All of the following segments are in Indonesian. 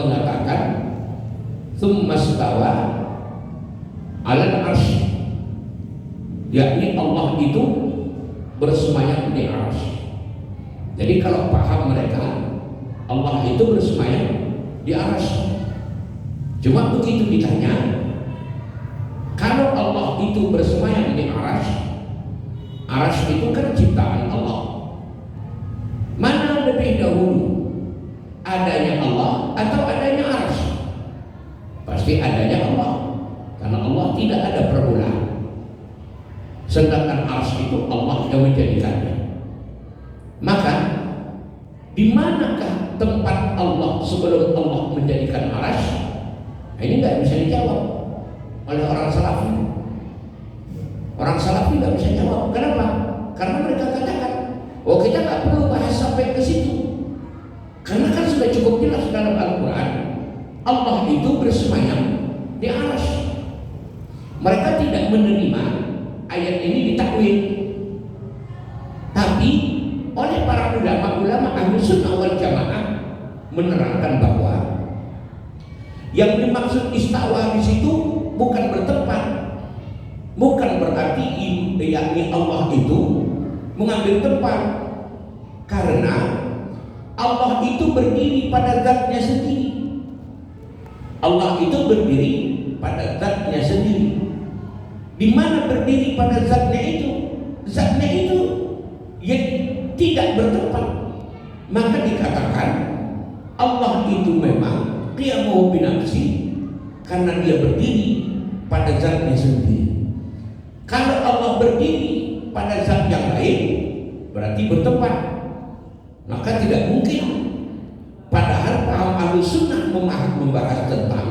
mengatakan tsumma stawa 'alal 'arsy, yakni Allah itu bersemayam di arsy. Jadi kalau paham mereka, Allah itu bersemayam di arsy. Cuma begitu ditanya, kalau Allah itu bersemayam di arsy itu kan ciptaan Allah. Mana lebih dahulu, adanya Allah atau adanya arsy? Pasti adanya Allah, karena Allah tidak ada permulaan. Sedangkan arsy itu Allah yang menjadikannya. Maka di manakah tempat Allah sebelum Allah menjadikan arsy? Ini nggak bisa dijawab oleh orang salafi. Orang salafi nggak bisa jawab. Kenapa? Karena mereka katakan, oh kita nggak perlu bahas sampai ke situ. Karena kan sudah cukup jelas dalam Al-Quran, Allah itu bersemayam di arsy. Mereka tidak menerima ayat ini ditakwil. Tapi oleh para ulama Ahlus Sunnah wal Jamaah menerangkan bahwa yang dimaksud istawa di situ bukan bertempat, bukan berarti yakni Allah itu mengambil tempat, karena Allah itu berdiri pada zatnya sendiri. Allah itu berdiri pada zatnya sendiri. Di mana berdiri pada zatnya itu? Zatnya itu yang tidak bertempat. Maka dikatakan Allah itu memang qiyamuhu binafsi, karena dia berdiri pada zatnya sendiri. Kalau Allah berdiri pada zat yang lain, berarti bertempat. Maka tidak mungkin. Padahal paham Ahlus Sunnah membahas tentang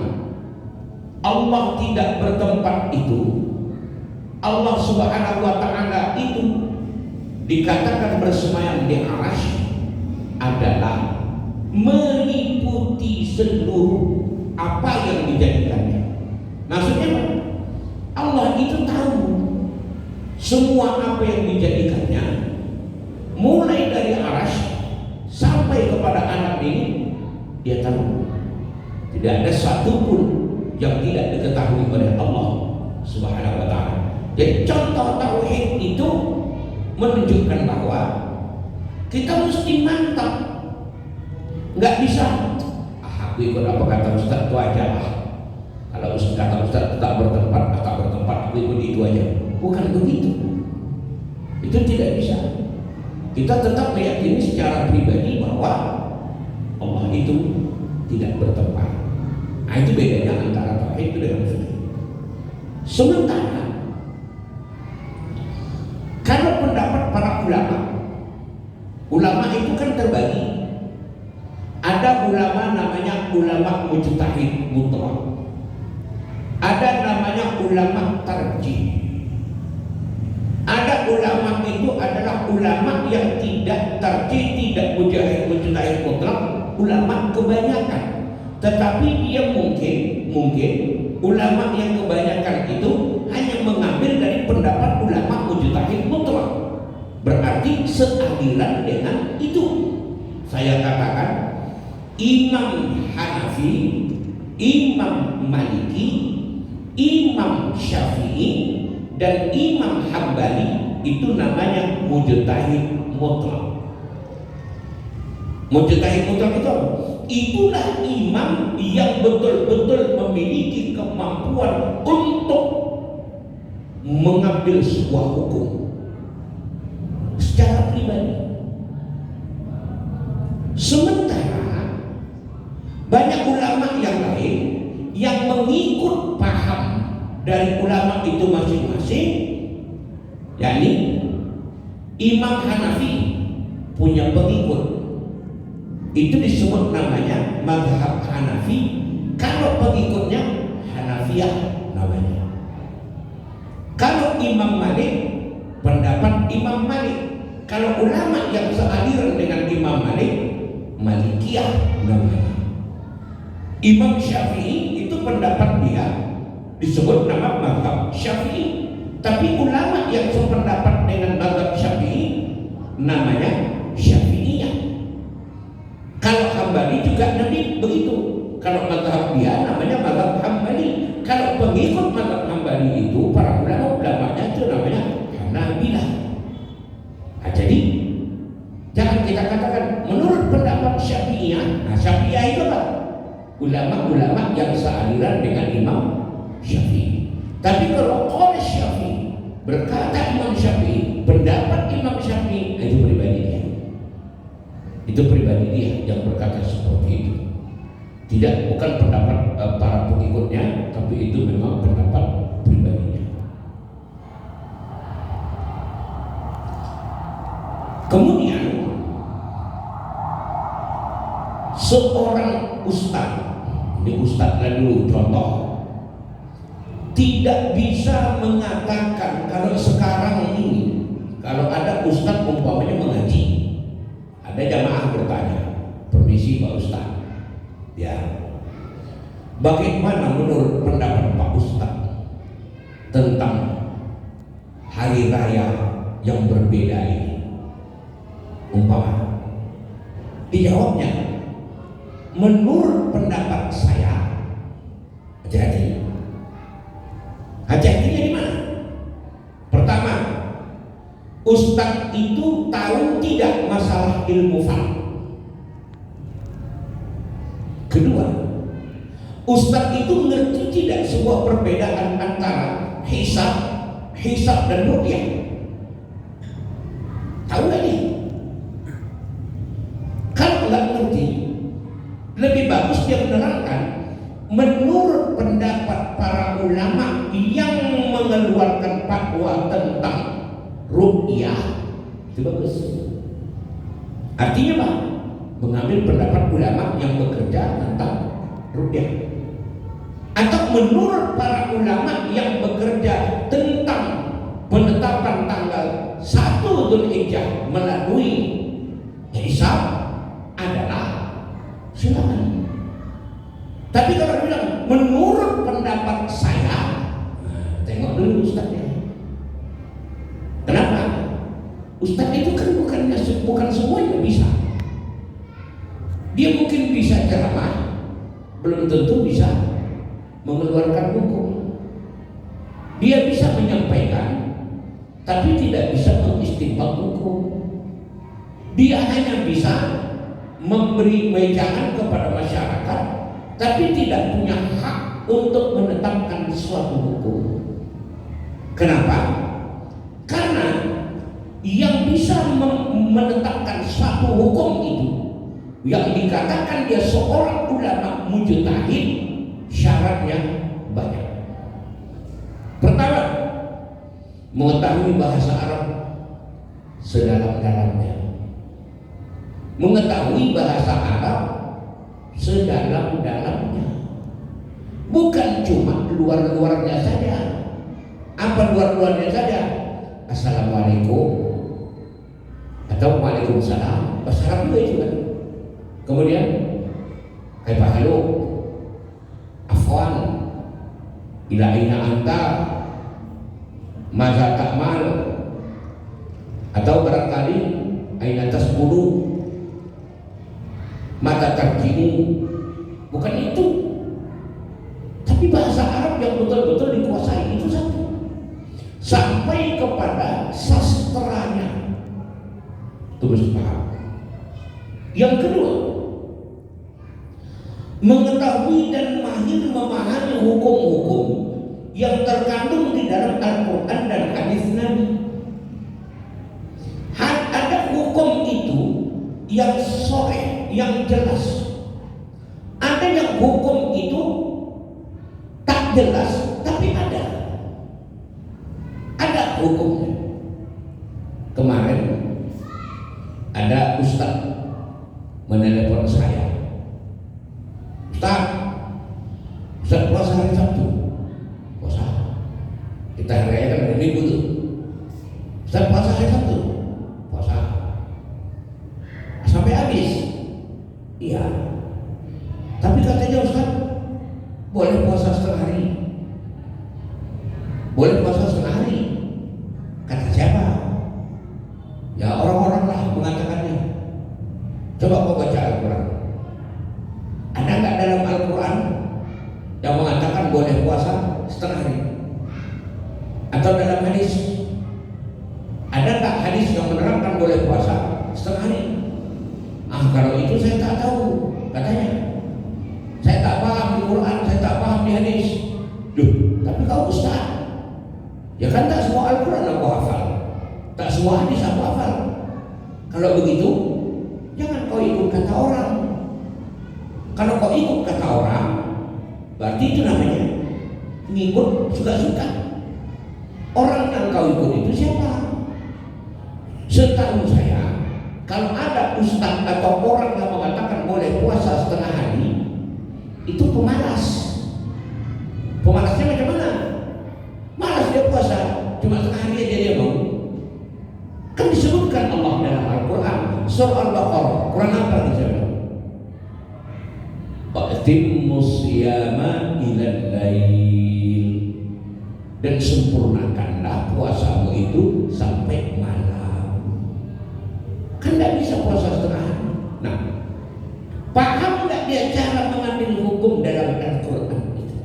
Allah tidak bertempat itu, Allah Subhanahu wa Ta'ala itu dikatakan bersemayam di arsy adalah meliputi seluruh apa yang dijadikannya. Maksudnya Allah itu tahu semua apa yang dijadikannya, mulai dari arsy sampai kepada anak ini, dia tahu. Tidak ada satupun yang tidak diketahui oleh Allah Subhanahu wa Ta'ala. Jadi contoh tauhid itu menunjukkan bahwa kita mesti mantap. Nggak bisa aku ikut apa kata Ustaz itu aja lah. Kalau kata Ustaz tak bertempat, aku ikut itu aja. Bukan begitu. Itu tidak bisa. Kita tetap meyakini secara pribadi bahwa Allah itu tidak bertempat. Nah, itu bedanya antara tauhid dengan syirik. Sementara kalau pendapat para ulama itu kan terbagi. Ada ulama namanya ulama mujtahid mutlak. Ada namanya ulama tarjih. Ada ulama itu adalah ulama yang tidak tarjih, tidak mujtahid mutlak, ulama kebanyakan. Tetapi dia mungkin ulama yang kebanyakan itu hanya mengambil dari pendapat ulama mujtahid mutlak. Berarti sealiran dengan itu. Saya katakan Imam Hanafi, Imam Maliki, Imam Syafi'i dan Imam Hambali itu namanya mujtahid mutlak. Mujtahid mutlak itu apa? Itulah imam yang betul-betul memiliki kemampuan untuk mengambil sebuah hukum secara pribadi. Sementara banyak ulama yang lain yang mengikut paham dari ulama itu masing-masing, yakni Imam Hanafi punya pengikut. Itu disebut namanya mazhab Hanafi. Kalau pengikutnya Hanafiyah namanya. Kalau Imam Malik, pendapat Imam Malik. Kalau ulama yang sealiran dengan Imam Malik, Malikiyah namanya. Imam Syafi'i itu pendapat dia disebut nama mazhab Syafi'i. Tapi ulama yang sependapat dengan mazhab Syafi'i namanya Syafi'iyah. Kalau Hambali juga nanti begitu. Kalau mazhab dia namanya mazhab Hambali. Kalau pengikut mazhab Hambali itu para ulama-ulamanya itu namanya Hanabilah. Nah, jadi jangan kita katakan menurut pendapat Syafi'iyah. Nah, Syafi'iyah itu apa? Ulama-ulama yang sealiran dengan Imam Syafi'i. Tapi kalau oleh Syafi'i berkata Imam Syafi'i, pendapat Imam Syafi'i, itu pribadi dia. Itu pribadi dia yang berkata seperti itu. Tidak, bukan pendapat para pengikutnya, tapi itu memang pendapat pribadinya. Kemudian seorang ustaz, ini ustazlah dulu contoh, tidak bisa mengatakan kalau sekarang ini, kalau ada ustaz umpamanya mengaji, ada jamaah bertanya, permisi Pak Ustaz, ya, bagaimana menurut pendapat Pak Ustaz tentang hari raya yang berbeda ini? Umpama dijawabnya, menurut pendapat saya, hati-hatinya di mana? Pertama, ustaz itu tahu tidak masalah ilmu falak. Kedua, ustaz itu ngerti tidak sebuah perbedaan antara hisab dan ruqyah. Tahu nggak nih? Kalau nggak ngerti, lebih bagus dia menerangkan menurut pendapat para ulama yang mengeluarkan fatwa tentang ruqyah, itu bagus. Artinya apa? Mengambil pendapat ulama yang bekerja tentang ruqyah, atau menurut para ulama yang bekerja tentang penetapan tanggal 1 Dzulhijjah melalui hisab, adalah silakan. Tapi kalau bilang menurut pendapat saya, tengok dulu ustaznya. Kenapa? Ustaz itu kan bukan semuanya bisa. Dia mungkin bisa ceramah, belum tentu bisa mengeluarkan hukum. Dia bisa menyampaikan, tapi tidak bisa mengistinbat hukum. Dia hanya bisa memberi wejangan kepada masyarakat, tapi tidak punya hak untuk menetapkan suatu hukum. Kenapa? Karena yang bisa menetapkan suatu hukum itu, yang dikatakan dia seorang ulama mujtahid, syaratnya banyak. Pertama, mengetahui bahasa Arab sedalam-dalamnya. Mengetahui bahasa Arab sedalam-dalamnya, bukan cuma luar-luarnya saja. Apa luar-luarnya saja? Assalamualaikum atau Waalaikumsalam, bahasa Arab juga itu kan. Kemudian kaifa haluk, afwan, ila aina anta, maza ta'mal, atau barangkali aina tasbudu, mata tarjimu. Bukan itu, tapi bahasa Arab yang betul-betul dikuasai itu satu, sampai kepada sastranya itu mesti paham. Yang kedua, mengetahui dan mahir memahami hukum-hukum yang terkandung di dalam Al-Quran dan hadis Nabi. Ada hukum itu yang sahih, yang jelas. Ada yang hukum itu tak jelas, tapi ada hukumnya. Kemarin ada ustaz menelepon saya, Ustaz puasa hari Sabtu, puasa. Kita hari raya kan hari Minggu tuh. Ustaz puasa hari Sabtu, puasa. Sampai habis. Iya. Tapi katanya Ustaz boleh puasa setengah hari. Boleh puasa setengah hari. Kata siapa? Ya orang-orang lah mengatakannya. Coba kau baca Al-Quran. Ada nggak dalam Al-Quran boleh puasa setengah hari? Atau dalam hadis ada nggak hadis yang menerangkan boleh puasa setengah hari? Kalau itu saya tak tahu, katanya. Saya tak paham di Quran, saya tak paham di hadis. Duh, tapi kau ustaz, ya kan tak semua Al-Quran aku hafal, tak semua hadis aku hafal. Kalau begitu, jangan kau ikut kata orang. Kalau kau ikut kata orang, berarti itu namanya ngikut suka-suka. Orang yang kau ikut itu siapa? Setahu saya, kalau ada ustaz atau orang yang mengatakan boleh puasa setengah hari, itu pemalas. Pemalasnya macam mana? Malas dia puasa, cuma setengah hari aja dia mau. Kan disebutkan Allah dalam Al-Quran, surah Al-Baqarah, Quran apa disebut? Wa'timmus siyama ilal lail, dan sempurnakanlah puasamu itu sampai malam. Kan tidak bisa puasa setengah hari. Nah, paham nggak dia cara mengambil hukum dalam Al-Quran itu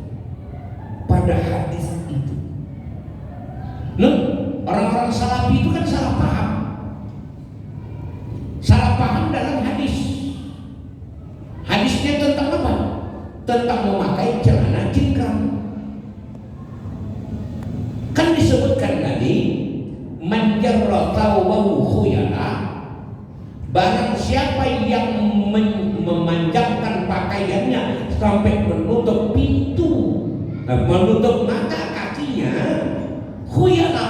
pada hadis itu? Nah, orang-orang salafi itu kan salah paham. Salah paham dalam hadis. Hadisnya tentang apa? Tentang memakai celana cingkrang. Kan disebutkan tadi, man jarra thawbahu khuyala, barang siapa yang memanjangkan pakaiannya sampai menutup pintu, menutup mata kakinya, khuyala,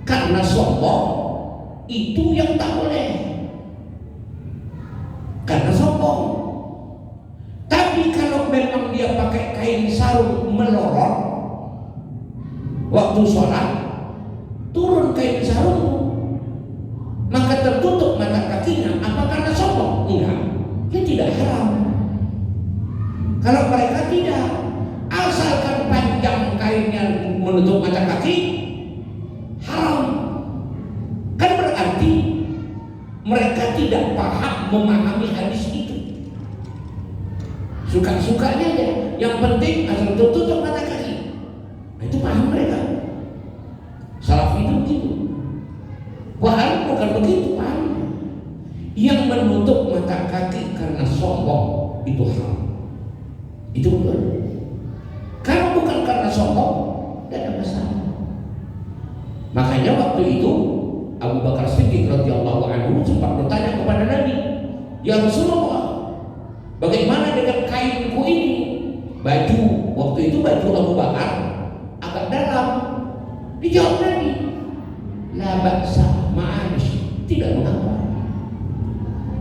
karena sombong, itu yang tak boleh, karena sombong. Tapi kalau memang dia pakai kain sarung melorot waktu sholat, turun kain sarung, maka tertutup mata kakinya, apa karena sombong? Enggak, dia tidak haram. Kalau mereka tidak, asalkan panjang kainnya menutup mata kaki, haram. Kan berarti mereka tidak paham memahami hadis itu. Suka-sukanya aja, yang penting asal tutup mata kaki. Nah, itu paham mereka. Salaf itu begitu. Wahai bukan begitu paham. Yang menutup mata kaki karena sombong itu haram. Itu betul. Kalau bukan karena sombong, tidak ada masalah. Makanya waktu itu Abu Bakar Siddiq radhiyallahu anhu sempat bertanya kepada Nabi, "Ya Rasulullah, bagaimana dengan kainku ini?" Baju, waktu itu baju Abu Bakar agak dalam. Dijawab Nabi, "La ba'sa ma'ash." Tidak mengapa,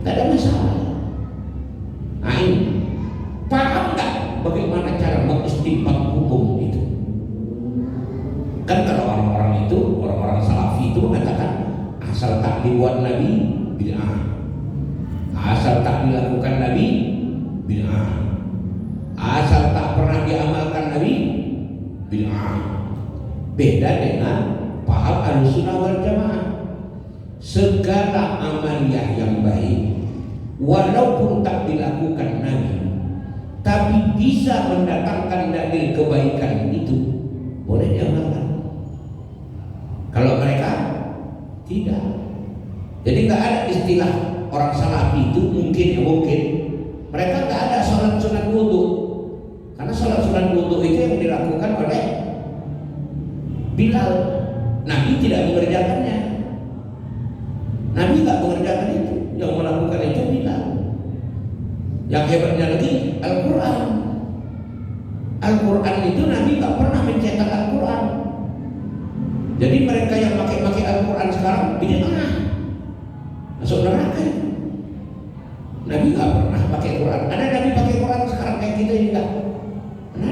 tidak ada masalah. Nah, ini paham nggak bagaimana cara mengistinbat hukum itu? Kan kalau orang-orang itu, orang-orang salafi itu mengatakan asal tak dibuat Nabi bid'ah, asal tak dilakukan Nabi bid'ah, asal tak pernah diamalkan Nabi bid'ah. Beda dengan paham Ahlussunnah wal Jamaah. Segala amaliyah yang baik, walaupun tak dilakukan Nabi, tapi bisa mendatangkan dalil kebaikan itu, boleh diamalkan. Kalau mereka tidak. Jadi nggak ada istilah orang salafi itu mungkin mereka nggak ada sholat sunat wudu, karena sholat sunat wudu itu yang dilakukan oleh Bilal. Nabi tidak mengerjakannya. Nabi nggak mengerjakan itu, yang melakukan itu Bilal. Yang hebatnya lagi Al-Quran. Al-Quran itu Nabi nggak pernah mencetak Al-Quran. Jadi mereka yang pakai Al-Quran sekarang bid'ah, masuk neraka. Nabi nggak pernah pakai Quran. Ada Nabi pakai Quran sekarang kayak kita ini nggak? Ada.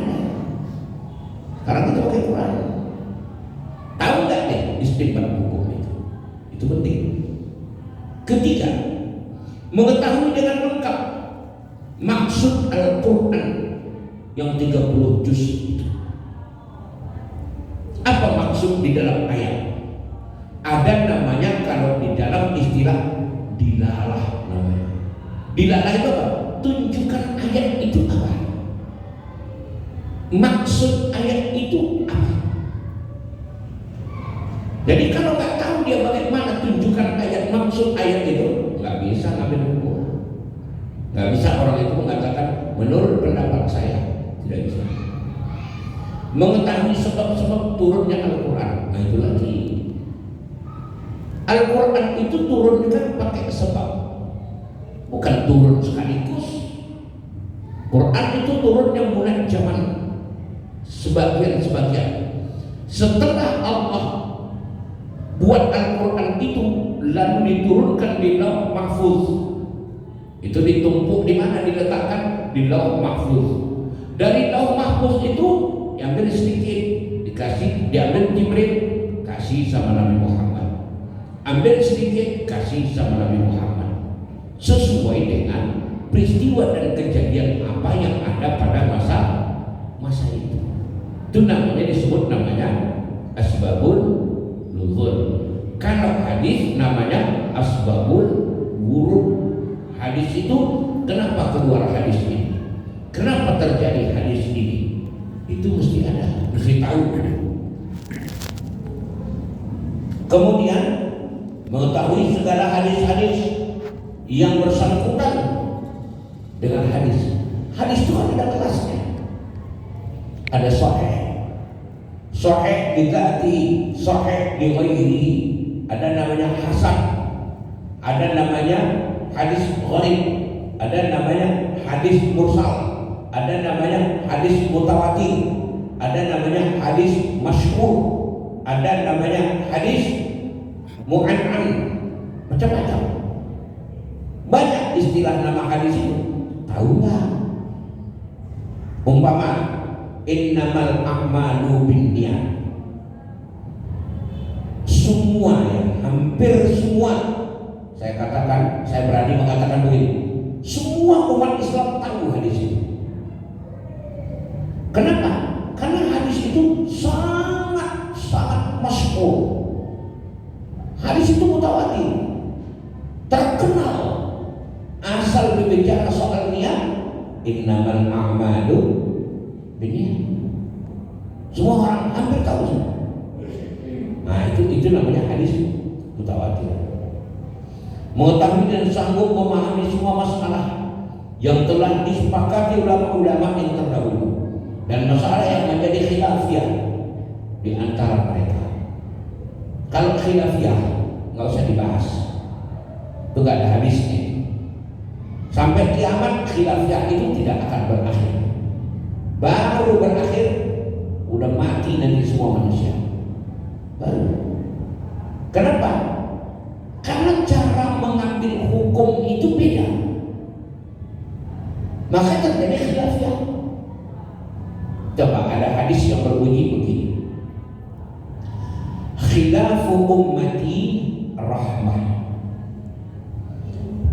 Sekarang kita pakai Quran. Tahu nggak deh istinbat hukum itu? Itu penting. Ketiga, mengetahui dengan lengkap maksud Al-Quran yang 30 juz itu. Apa maksud di dalam ayat? Ada namanya kalau di dalam istilah dilalah namanya. Dilalah itu apa? Tunjukkan ayat itu apa. ayat itu nggak bisa ngambil hukum. Nggak bisa orang itu mengatakan menurut pendapat saya, tidak bisa. Mengetahui sebab-sebab turunnya Al-Quran, nah itu lagi. Al-Quran itu turun kan pakai sebab, bukan turun sekaligus. Quran itu turunnya mulai zaman sebagian. Setelah Allah buat Al-Quran itu lalu diturunkan di Lauh Mahfuz. Itu ditumpuk di mana, diletakkan di Lauh Mahfuz. Dari Lauh Mahfuz itu diambil sedikit, diambil Jibril, kasih sama Nabi Muhammad. Ambil sedikit, kasih sama Nabi Muhammad. Sesuai dengan peristiwa dan kejadian apa yang ada pada masa itu. Itu disebut namanya asbabul nuzul. Kalau hadis namanya asbabul wurud. Hadis itu kenapa keluar hadis ini? Kenapa terjadi hadis ini? Itu mesti ada, mesti tahu. Kemudian mengetahui segala hadis-hadis yang bersangkutan dengan hadis. Hadis itu ada kelasnya. Ada sahih bid'ati, sahih bi ghairihi. Ada namanya hasan, ada namanya hadis gharib, ada namanya hadis mursal, ada namanya hadis mutawatir, ada namanya hadis masyhur, ada namanya hadis mu'an'an, macam-macam. Banyak istilah nama hadis itu. Tahu nggak? Umpama innamal a'malu binniyat. Semua ya, hampir semua, saya berani mengatakan begini, semua umat Islam tahu hadis itu. Kenapa? Karena hadis itu sangat masyhur. Hadis itu mutawatir, terkenal. Asal berbicara soal niat, innamal a'malu binniyat. Semua orang hampir tahu semua. Nah itu namanya hadis mutawatir. Mengetahui dan sanggup memahami semua masalah yang telah disepakati ulama-ulama yang terdahulu dan masalah yang menjadi khilafiyah di antara mereka. Kalau khilafiyah nggak usah dibahas, itu nggak ada habisnya. Sampai kiamat khilafiyah itu tidak akan berakhir. Baru berakhir udah mati nanti semua manusia. Baru. Kenapa? Karena cara mengambil hukum itu beda. Maka terjadi khilafiyah. Coba ada hadis yang berbunyi begini. Khilafu ummati rahmah.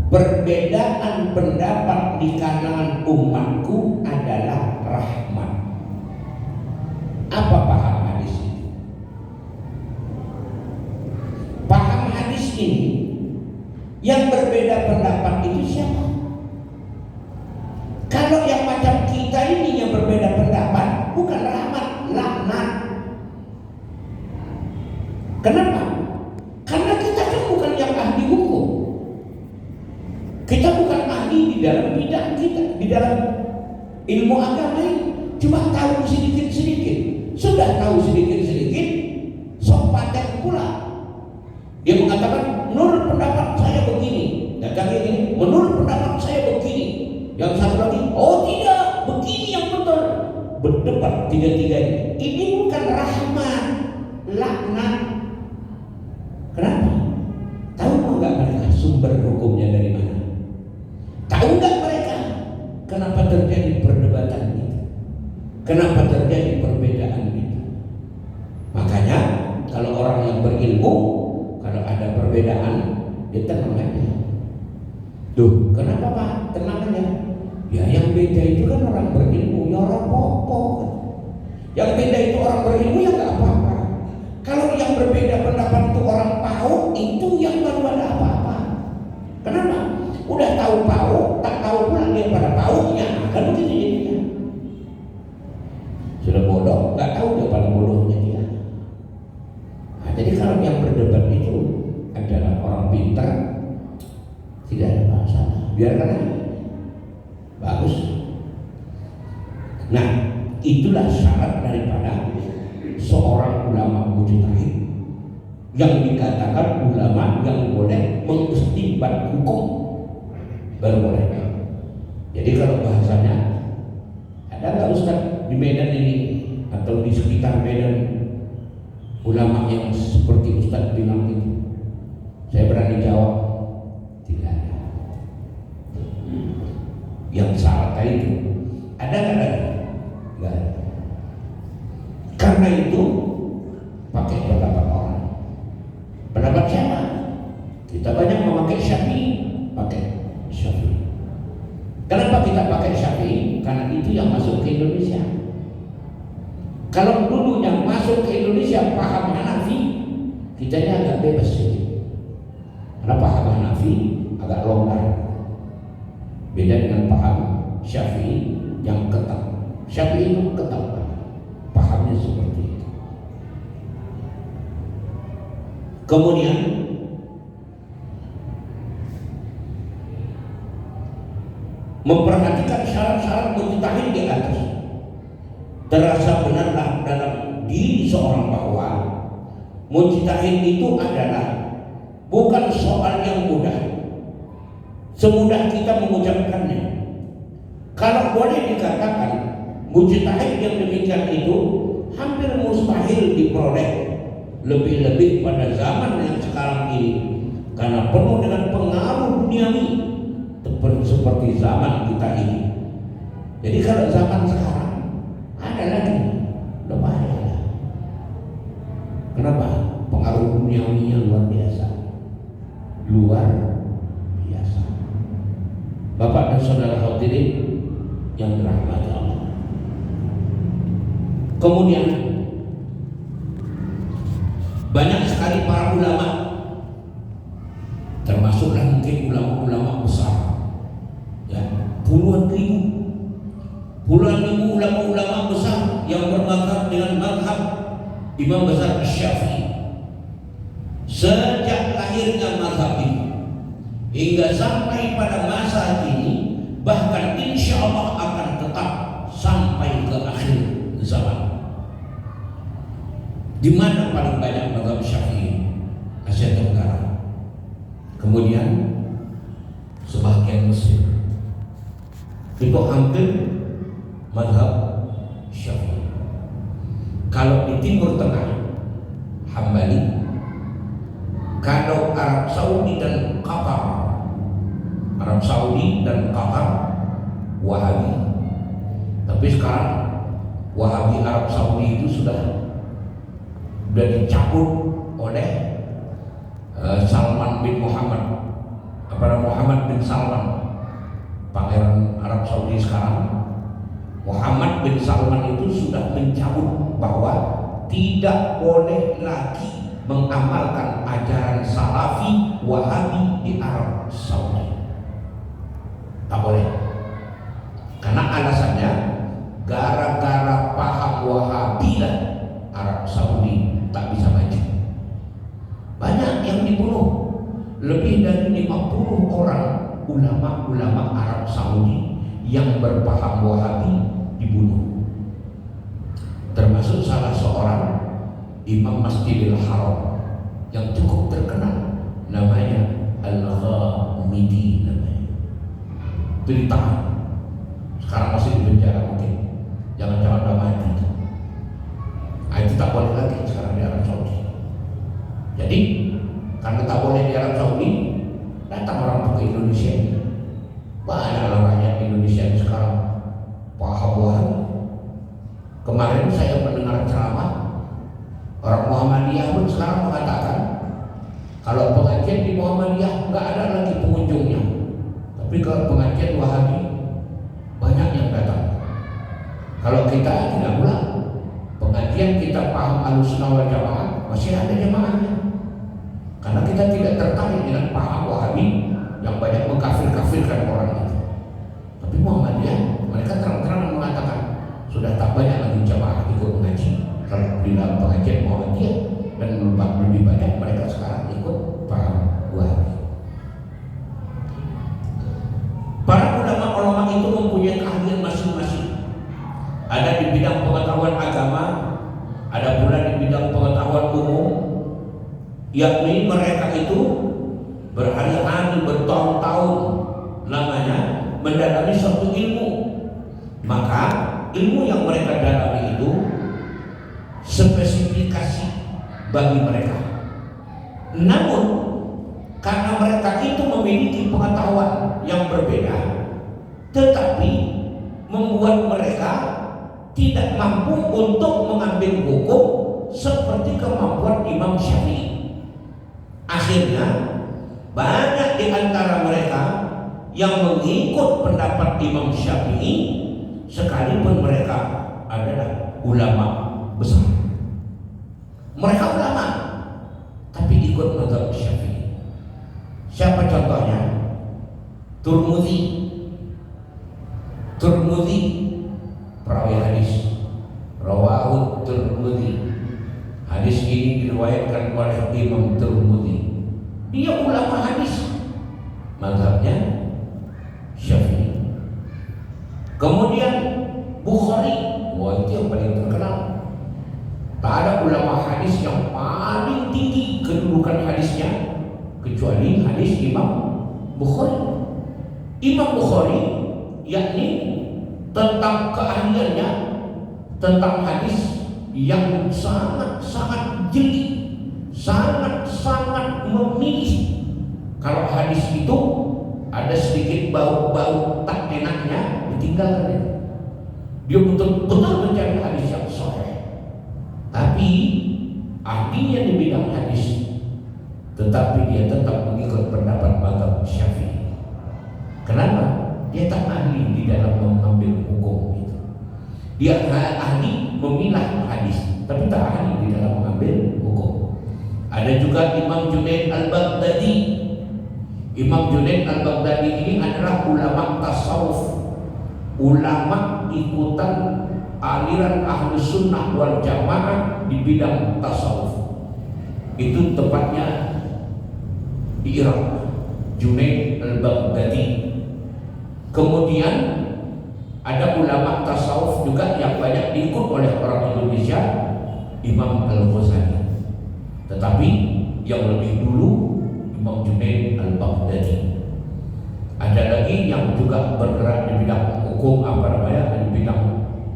Perbedaan pendapat di kalangan umatku adalah rahmat. Apa paham hadis ini? Paham hadis ini, yang berbeda pendapat itu siapa? Kalau yang macam kita ini yang berbeda pendapat, bukan rahmat, laknat. Kenapa? Karena kita kan bukan yang ahli hukum. Kita bukan ahli di dalam bidang kita, di dalam ilmu agama ini. Cuma tahu sedikit-sedikit. Sudah tahu sedikit-sedikit, sok paten pula. Dia mengatakan, menurut pendapat saya begini. Datang ini, menurut pendapat saya begini. Yang satu lagi, oh tidak, begini yang betul. Berdebat tiga-tiga ini. Ini bukan rahmat, laknat. Kenapa? Tahu nggak mereka sumber hukumnya dari mana? Tahu nggak mereka kenapa terjadi perdebatan itu? Kenapa terjadi perbedaan itu? Makanya kalau orang yang berilmu, kalau ada perbedaan, dia tenang aja. Duh, kenapa Pak? Tenang aja. Ya yang beda itu kan orang berilmu, ya orang pokok. Yang beda itu orang berilmu ya nggak apa-apa. Kalau yang berbeda pendapat itu orang PAUD, itu yang baru ada apa-apa. Kenapa? Udah tahu PAUD, tak tahu pula dia pada PAUD-nya. Kan begitu jadinya. Sudah bodoh, nggak tahu dia pada bodohnya dia. Nah, jadi kalau yang berdebat itu adalah orang pintar, biarkan aja. Bagus. Nah, itulah syarat daripada seorang ulama mujtahid yang dikatakan ulama yang boleh mengistinbat hukum, baru boleh. Jadi kalau bahasanya, ada nggak Ustaz di Medan ini atau di sekitar Medan ulama yang seperti Ustaz bilang itu? Saya berani jawab, tidak ada. Yang salah itu ada nggak ada? Nggak ada. Karena itu pakai pendapat orang. Pendapat siapa? Kita banyak memakai Syafi'i, pakai Syafi'i. Kenapa kita pakai Syafi'i? Karena itu yang masuk ke Indonesia. Kalau dulu yang masuk ke Indonesia paham Hanafi, kitanya agak bebas sedikit. Karena paham Hanafi agak longgar. Beda dengan paham Syafi'i yang ketat. Syafi'i itu ketat, pahamnya seperti itu. Kemudian memperhatikan syarat-syarat mujtahid di atas. Terasa benarlah dalam diri seorang bahwa mujtahid itu adalah bukan soal yang mudah, semudah kita mengucapkannya. Kalau boleh dikatakan mujtahid yang demikian itu hampir mustahil diperoleh, lebih-lebih pada zaman yang sekarang ini, karena penuh dengan pengaruh duniawi seperti zaman kita ini. Jadi kalau zaman sekarang ada lagi bahaya. Kenapa? Pengaruh duniawinya luar biasa, luar biasa. Bapak dan saudara hadirin yang dirahmati Allah. Kemudian banyak sekali para ulama, termasuklah mungkin ulama-ulama besar, ya, puluhan ribu ulama-ulama besar yang bermadzhab dengan mazhab Imam besar Syafi'i. Sejak lahirnya mazhab ini hingga sampai pada masa ini, bahkan insya Allah akan tetap sampai ke akhir zaman. Di mana paling banyak mazhab Syafi'i? Asia Tenggara. Kemudian sebagian Mesir. Itu hampir mazhab Syafi'i. Kalau di Timur Tengah, Hambali. Kalau Arab Saudi dan Qatar, Wahabi. Tapi sekarang Wahabi Arab Saudi itu sudah dicabut oleh Salman bin Muhammad, Muhammad bin Salman, pangeran Arab Saudi sekarang. Muhammad bin Salman itu sudah mencabut bahwa tidak boleh lagi mengamalkan ajaran Salafi Wahabi di Arab Saudi. Tak boleh. Karena alasannya gara-gara paham Wahabi lah Arab Saudi tak bisa maju. Banyak yang dibunuh. Lebih dari 50 orang ulama-ulama Arab Saudi yang berpaham Wahabi dibunuh. Termasuk salah seorang Imam Masjidil Haram yang cukup terkenal, namanya Al-Ghamidi namanya. Itu ditahan. Sekarang masih di penjara mungkin. Jangan-jangan udah mati. Nah, itu tak boleh lagi sekarang di Arab Saudi. Jadi karena tak boleh di Arab Saudi, datang orang ke Indonesia ini. Banyak rakyat Indonesia ini sekarang paham Wahabi. Kemarin saya mendengar ceramah orang Muhammadiyah pun sekarang mengatakan kalau pengajian di Muhammadiyah nggak ada lagi pengunjungnya, tapi kalau pengajian Wahabi banyak yang datang. Kalau kita tidak pulang, pengajian kita paham Ahlussunnah wal Jamaah masih ada jamaahnya, karena kita tidak tertarik dengan paham Wahabi yang banyak mengkafir-kafirkan orang itu. Tapi Muhammadiyah mereka terang-terangan mengatakan sudah tak banyak lagi jamaah ikut mengaji kalau di dalam pengajian Muhammadiyah, dan lebih banyak mereka sekarang ikut paham Wahabi. bidang pengetahuan agama, ada pula di bidang pengetahuan umum, yakni mereka itu berhari-hari, bertahun-tahun lamanya mendalami suatu ilmu. Maka ilmu yang mereka dalami itu spesifikasi bagi mereka. Namun karena mereka itu memiliki pengetahuan yang berbeda, tetapi membuat mereka tidak mampu untuk mengambil hukum seperti kemampuan Imam Syafi'i. Akhirnya banyak di antara mereka yang mengikut pendapat Imam Syafi'i, sekalipun mereka adalah ulama besar. Mereka ulama tapi ikut mazhab Syafi'i. Siapa contohnya? Turmudi, perawi hadis, rawahu Turmudi. Hadis ini diriwayatkan oleh Imam Turmudi. Dia ulama hadis, mazhabnya Syafi'i. Kemudian Bukhari, wah itu yang paling terkenal. Tak ada ulama hadis yang paling tinggi kedudukan hadisnya kecuali hadis Imam Bukhari. Imam Bukhari yakni tentang keahliannya tentang hadis yang sangat-sangat jeli, sangat-sangat memilih. Kalau hadis itu ada sedikit bau-bau tak enaknya, ditinggalkan. Dia betul-betul mencari hadis yang sahih. Tapi ahlinya di bidang hadis, tetapi dia tetap mengikut pendapat mazhab Syafi'i. Kenapa? Dia tak ahli di dalam mengambil hukum itu. Dia ahli memilah hadis, tapi tak ahli di dalam mengambil hukum. Ada juga Imam Junaid Al-Baghdadi. Imam Junaid Al-Baghdadi ini adalah ulama tasawuf, ulama ikutan aliran Ahlus Sunnah wal Jamaah di bidang tasawuf. Itu tepatnya di Irak, Junaid Al-Baghdadi. Kemudian ada ulama tasawuf juga yang banyak diikut oleh orang Indonesia, Imam Al-Ghazali. Tetapi yang lebih dulu Imam Junaid Al-Baghdadi. Ada lagi yang juga bergerak di bidang hukum, di bidang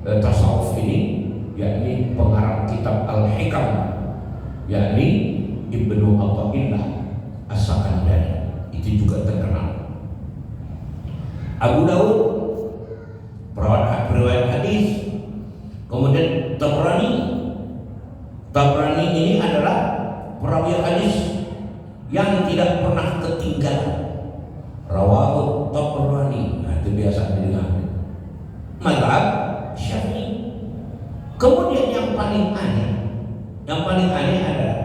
tasawuf ini, yakni pengarang kitab Al-Hikam, yakni Ibnu Athaillah As-Sakandari. Itu juga terkenal. Abu Daud, riwayat hadis. Kemudian Tabrani ini adalah perawi hadis yang tidak pernah ketinggalan. Rawahu Tabrani. Nah, itu biasa didengar. Mazhab Syafi'i. Kemudian yang paling aneh adalah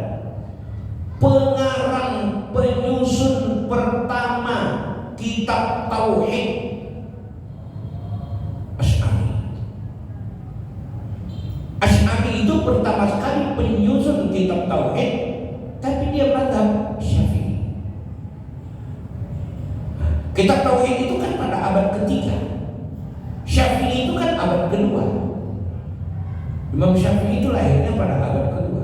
pengarang penyusun pertama kitab tauhid, Asy'ari itu pertama sekali penyusun kitab tauhid, tapi dia mazhab Syafi'i. Kitab tauhid itu kan pada abad ketiga, Syafi'i itu kan abad kedua. Imam Syafi'i itu lahirnya pada abad kedua,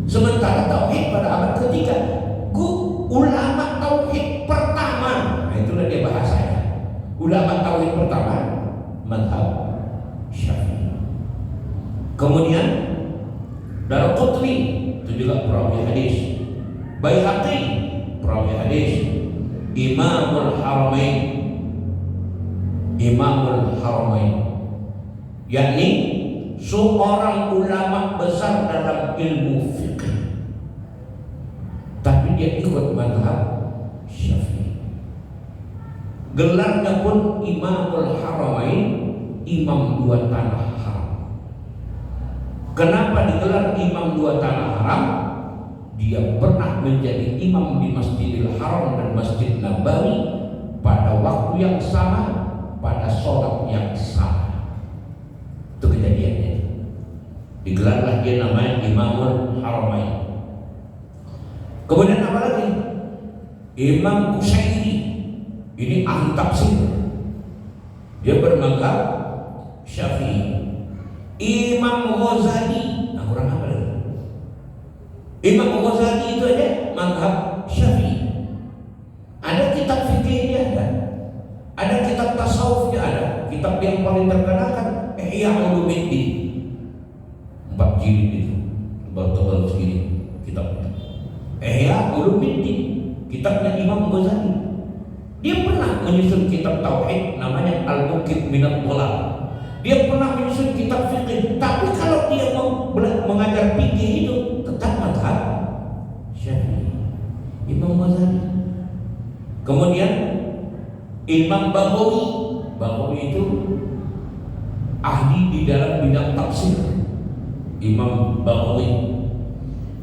sementara tauhid pada abad ketiga. Ulama tauhid pertama, nah itulah dia bahasanya. Ulama tauhid pertama mazhab Syafi'i. Kemudian Daraqutni itu juga perawi hadis, Baihaqi perawi hadis, Imamul Haramain, yakni seorang ulama besar dalam ilmu fikih, tapi dia ikut mazhab Syafi'i. Gelarnya pun Imamul Haramain, imam dua tanah haram. Kenapa digelar imam dua tanah haram? Dia pernah menjadi imam di Masjidil Haram dan Masjid Nabawi pada waktu yang sama, pada sholat yang sama. Itu kejadiannya. Digelarlah dia namanya Imamul Haramain. Kemudian apa lagi? Imam Qushairi. Ini ahli tafsir. Dia bermazhab Syafi'i. Imam Ghazali. Nah, kurang apa lagi? Imam Ghazali itu ada mazhab Syafi'i. Ada kitab fikihnya ada kitab tasawufnya ada. Kitab yang paling terkenal kan Ihya Ulumuddin. 4 jilid itu. Tebal-tebal segini kitabnya. Ihya Ulumuddin, kitabnya Imam Ghazali. Dia pernah menyusun kitab tauhid namanya Al-Muqid Minad Dhalal. Dia pernah menyusun kitab fikih, tapi kalau dia mengajar fikih itu tetap mazhab Syafi'i. Imam Ghazali. Kemudian Imam Baghawi itu ahli di dalam bidang tafsir. Imam Baghawi.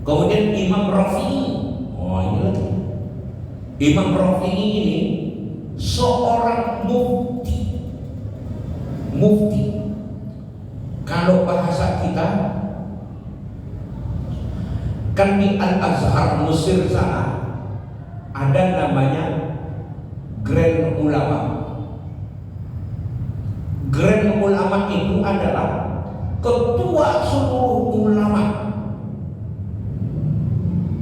Kemudian Imam Rafi'i. Oh, ini lagi. Imam Rafi'i ini seorang mufti. Kalau bahasa kita kan di Al-Azhar Mesir sana ada namanya Grand Ulama. Grand Ulama itu adalah ketua seluruh ulama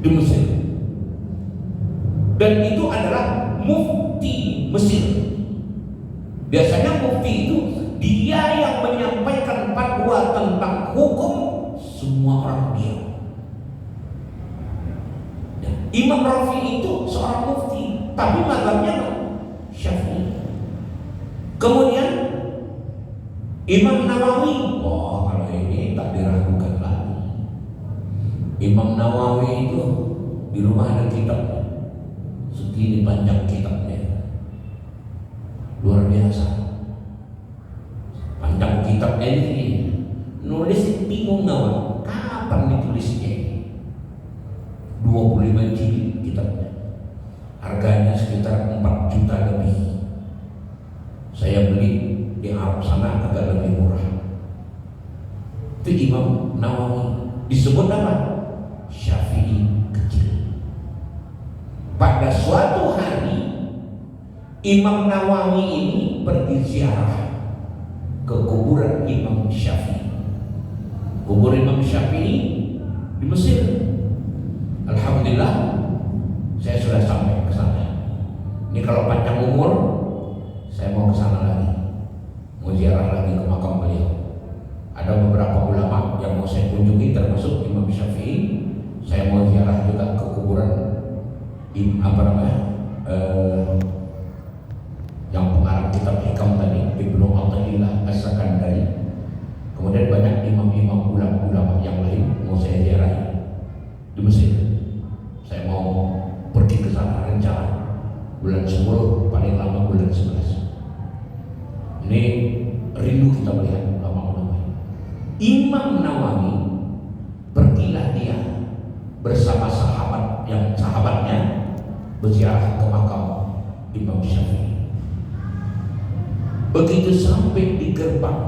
di Mesir. Dan itu adalah mufti Mesir. Biasanya mufti itu dia yang menyampaikan fatwa tentang hukum, semua orang diam. Imam Rafi'i itu seorang mufti, tapi mazhabnya Syafi'i. Kemudian Imam Nawawi, oh kalau ini tak diragukan lagi. Imam Nawawi itu di rumah ada kitabnya, segini panjang kitabnya, luar biasa. Panjang kitabnya ini, nulis bingung Nawawi, kapan ditulisnya? 25 jilid kitabnya, harganya sekitar 4 juta lebih. Saya beli di Arab sana agak lebih murah. Itu Imam Nawawi, disebut apa? Syafi'i kecil. Pada suatu hari Imam Nawawi ini pergi ziarah ke kuburan Imam Syafi'i. Kubur Imam Syafi'i di Mesir. Alhamdulillah saya sudah sampai ke sana. Ini kalau panjang umur saya mau ke sana lagi, mau ziarah lagi ke makam beliau. Ada beberapa ulama yang mau saya kunjungi, termasuk Imam Syafi'i. Saya mau ziarah juga ke kuburan yang pengarang kitab Hikam tadi, Ibnu Athaillah As-Sakandari. Kemudian banyak imam-imam ulama yang lain mau saya ziarah di Mesir. Saya mau pergi ke sana rencana bulan 10, paling lama bulan 11. Ini rindu kita melihat ulama-ulama. Imam Nawawi pergilah dia bersama sahabatnya berziarah ke makam Imam Syafi'i. Begitu sampai di gerbang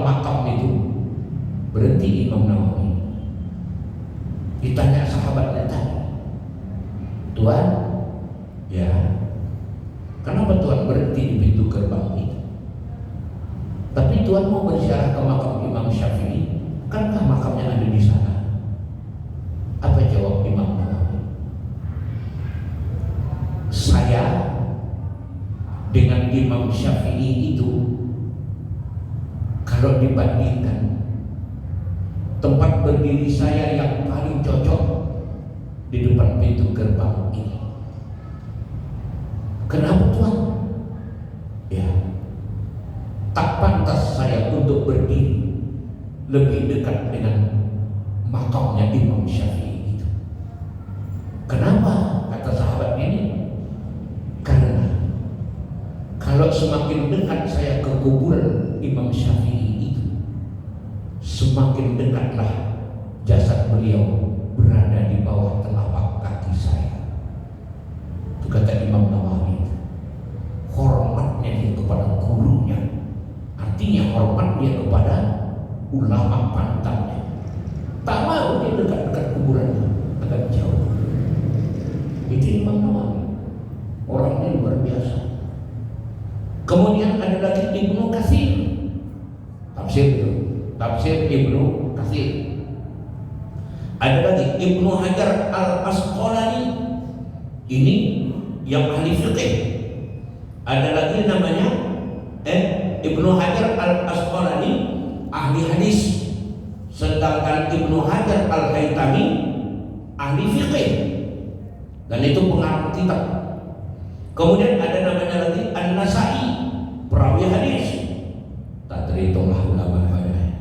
makam itu, berhenti Imam Nawawi. Ditanya sahabatnya tadi, "Tuan, ya, kenapa Tuan berhenti di pintu gerbang itu? Tapi Tuan mau berziarah ke makam Imam Syafi'i, kankah makamnya ada di sana?" Apa jawab Imam Nawawi? "Saya dengan Imam Syafi'i itu, kalau dibandingkan, tempat berdiri saya yang paling cocok di depan pintu gerbang ini. Kenapa Tuan? Ya, tak pantas saya untuk berdiri lebih dekat dengan makamnya Imam Syafi'i itu." Kenapa? Kata sahabat ini, karena kalau semakin dekat saya ke kuburan Imam Syafi'i itu, semakin dekatlah jasad beliau berada di bawah telapak kaki saya. Itu kata Imam Nawawi. Hormatnya dia kepada gurunya, artinya hormat dia kepada ulama panutannya. Tak mau dia dekat-dekat kuburannya, agak jauh. Itu Imam Nawawi, orangnya luar biasa. Kemudian ada lagi Ibnu Katsir. tafsir itu, tafsir Ibnu Katsir. Ada lagi Ibnu Hajar Al-Asqalani, ini yang ahli fikih. Ada lagi namanya Ibnu Hajar Al-Asqalani, ahli hadis. Sedangkan Ibnu Hajar Al-Haytami ahli fikih, dan itu pengarang kitab. Kemudian ada namanya lagi An-Nasai, perawi hadis. Tak terhitunglah ulama banyak.